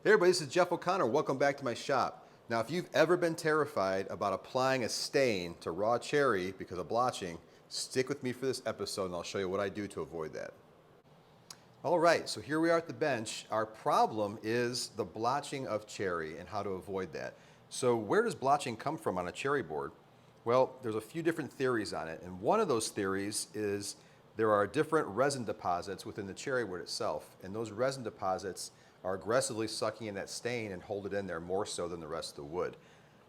Hey everybody, this is Jeff O'Connor. Welcome back to my shop. Now, if you've ever been terrified about applying a stain to raw cherry because of blotching, stick with me for this episode and I'll show you what I do to avoid that. All right, so here we are at the bench. Our problem is the blotching of cherry and how to avoid that. So where does blotching come from on a cherry board? Well, there's a few different theories on it, and one of those theories is there are different resin deposits within the cherry wood itself, and those resin deposits are aggressively sucking in that stain and hold it in there more so than the rest of the wood.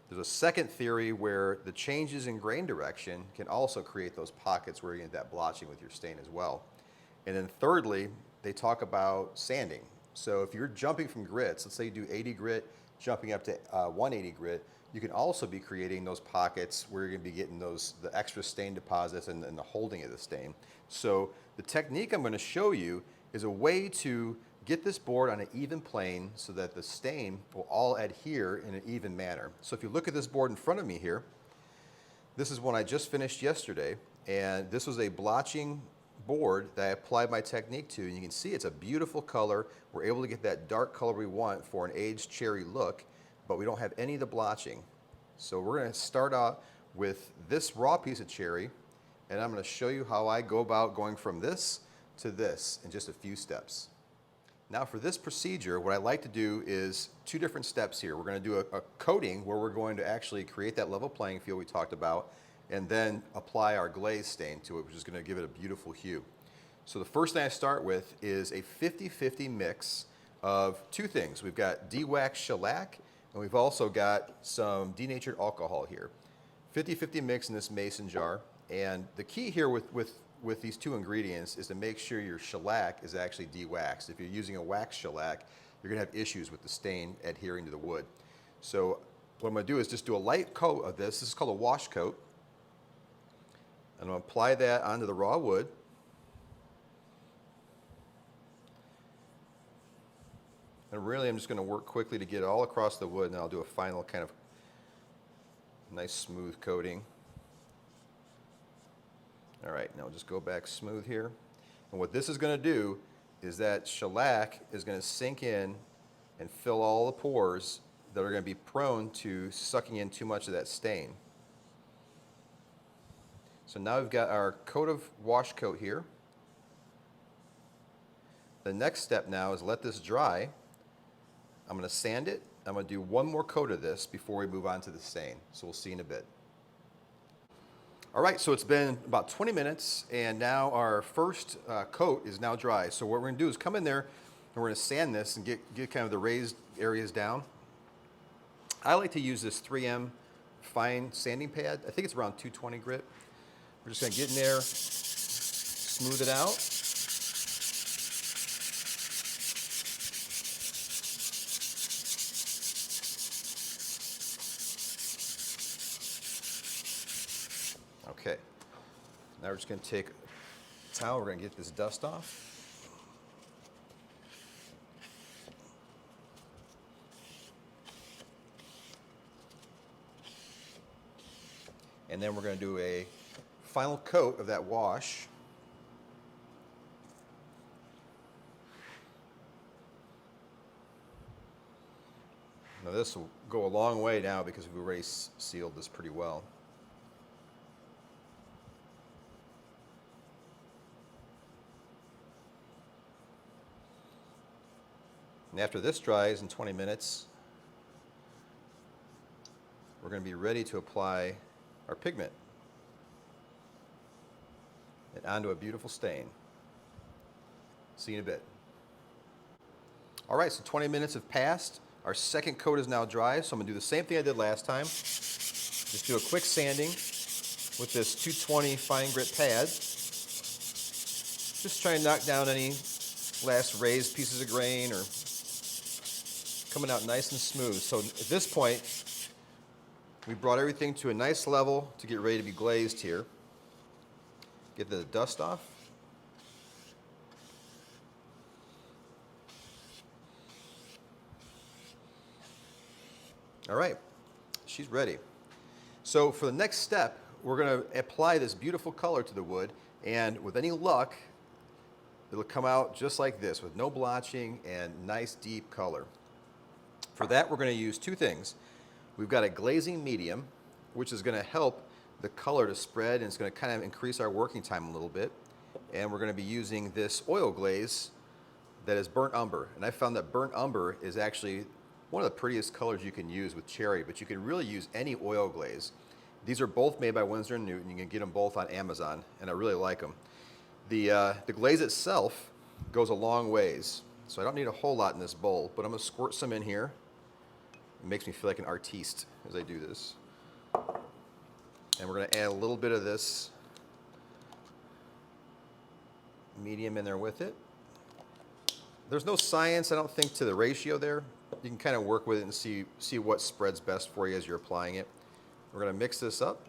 There's a second theory where the changes in grain direction can also create those pockets where you get that blotching with your stain as well. And then thirdly, they talk about sanding. So if you're jumping from grits, let's say you do 80 grit, jumping up to 180 grit, you can also be creating those pockets where you're going to be getting the extra stain deposits and the holding of the stain. So the technique I'm going to show you is a way to get this board on an even plane so that the stain will all adhere in an even manner. So if you look at this board in front of me here, this is one I just finished yesterday, and this was a blotching board that I applied my technique to, and you can see it's a beautiful color. We're able to get that dark color we want for an aged cherry look, but we don't have any of the blotching. So we're going to start out with this raw piece of cherry, and I'm going to show you how I go about going from this to this in just a few steps. Now for this procedure, what I like to do is two different steps here. We're going to do a coating where we're going to actually create that level playing field we talked about, and then apply our glaze stain to it, which is going to give it a beautiful hue. So the first thing I start with is a 50-50 mix of two things. We've got de-waxed shellac, and we've also got some denatured alcohol here. 50-50 mix in this mason jar, and the key here with these two ingredients is to make sure your shellac is actually de-waxed. If you're using a waxed shellac, you're going to have issues with the stain adhering to the wood. So what I'm going to do is just do a light coat of this. This is called a wash coat. I'm going to apply that onto the raw wood. And really I'm just going to work quickly to get it all across the wood, and I'll do a final kind of nice smooth coating. All right, now just go back smooth here. And what this is going to do is that shellac is going to sink in and fill all the pores that are going to be prone to sucking in too much of that stain. So now we've got our coat of wash coat here. The next step now is let this dry. I'm going to sand it. I'm going to do one more coat of this before we move on to the stain. So we'll see in a bit. All right, so it's been about 20 minutes, and now our first coat is now dry. So what we're going to do is come in there, and we're going to sand this and get kind of the raised areas down. I like to use this 3M fine sanding pad. I think it's around 220 grit. We're just going to get in there, smooth it out. Okay, now we're just going to take a towel, we're going to get this dust off. And then we're going to do a final coat of that wash. Now this will go a long way now because we've already sealed this pretty well. And after this dries in 20 minutes, we're going to be ready to apply our pigment and onto a beautiful stain. See you in a bit. All right, so 20 minutes have passed. Our second coat is now dry, so I'm going to do the same thing I did last time. Just do a quick sanding with this 220 fine grit pad. Just try and knock down any last raised pieces of grain or coming out nice and smooth. So at this point, we brought everything to a nice level to get ready to be glazed here. Get the dust off. All right, she's ready. So for the next step, we're going to apply this beautiful color to the wood, and with any luck, it'll come out just like this with no blotching and nice deep color. For that, we're going to use two things. We've got a glazing medium, which is going to help the color to spread, and it's going to kind of increase our working time a little bit. And we're going to be using this oil glaze that is burnt umber. And I found that burnt umber is actually one of the prettiest colors you can use with cherry, but you can really use any oil glaze. These are both made by Winsor & Newton. You can get them both on Amazon, and I really like them. The glaze itself goes a long ways, so I don't need a whole lot in this bowl, but I'm going to squirt some in here. It makes me feel like an artiste as I do this. And we're going to add a little bit of this medium in there with it. There's no science, I don't think, to the ratio there. You can kind of work with it and see what spreads best for you as you're applying it. We're going to mix this up.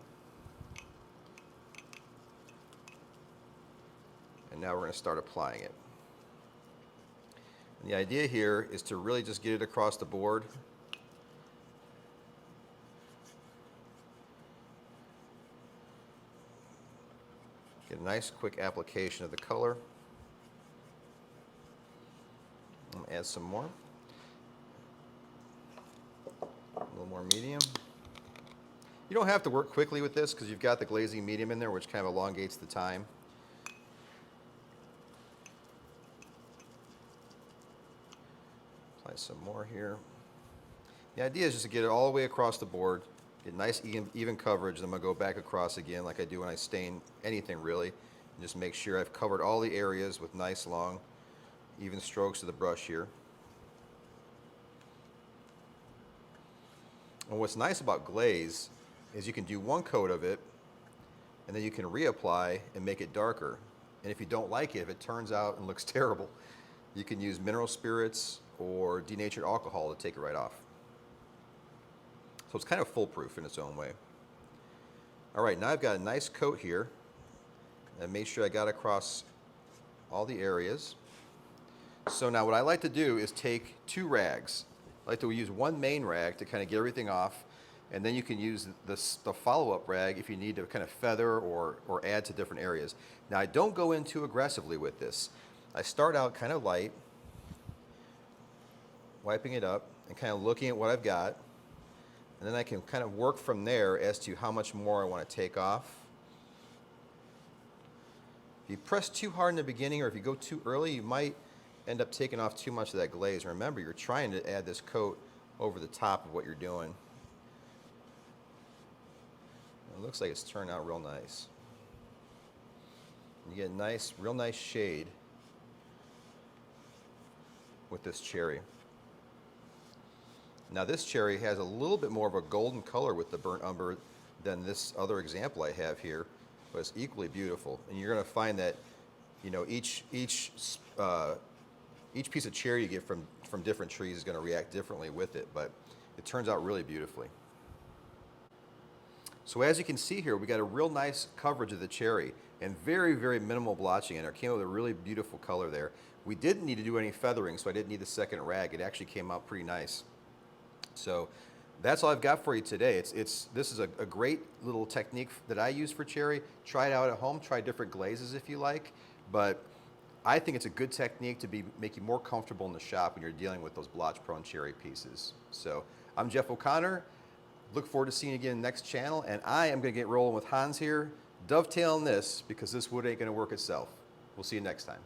And now we're going to start applying it. And the idea here is to really just get it across the board. Get a nice quick application of the color. I'm going to add some more. A little more medium. You don't have to work quickly with this because you've got the glazing medium in there, which kind of elongates the time. Apply some more here. The idea is just to get it all the way across the board, get nice even coverage, then I'm going to go back across again like I do when I stain anything really, and just make sure I've covered all the areas with nice long even strokes of the brush here. And what's nice about glaze is you can do one coat of it and then you can reapply and make it darker. And if you don't like it, if it turns out and looks terrible, you can use mineral spirits or denatured alcohol to take it right off. So it's kind of foolproof in its own way. All right, now I've got a nice coat here. I made sure I got across all the areas. So now what I like to do is take two rags. I like to use one main rag to kind of get everything off, and then you can use the follow-up rag if you need to kind of feather or add to different areas. Now I don't go in too aggressively with this. I start out kind of light, wiping it up and kind of looking at what I've got, and then I can kind of work from there as to how much more I want to take off. If you press too hard in the beginning or if you go too early, you might end up taking off too much of that glaze. Remember, you're trying to add this coat over the top of what you're doing. It looks like it's turned out real nice. You get a nice, real nice shade with this cherry. Now this cherry has a little bit more of a golden color with the burnt umber than this other example I have here, but it's equally beautiful. And you're going to find that, you know, each piece of cherry you get from different trees is going to react differently with it, but it turns out really beautifully. So as you can see here, we got a real nice coverage of the cherry and very, very minimal blotching in there. It came out with a really beautiful color there. We didn't need to do any feathering, so I didn't need the second rag. It actually came out pretty nice. So that's all I've got for you today. This is a great little technique that I use for cherry. Try it out at home. Try different glazes if you like, but I think it's a good technique to make you more comfortable in the shop when you're dealing with those blotch-prone cherry pieces. So I'm Jeff O'Connor. Look forward to seeing you again next channel, and I am going to get rolling with Hans here, dovetailing this because this wood ain't going to work itself. We'll see you next time.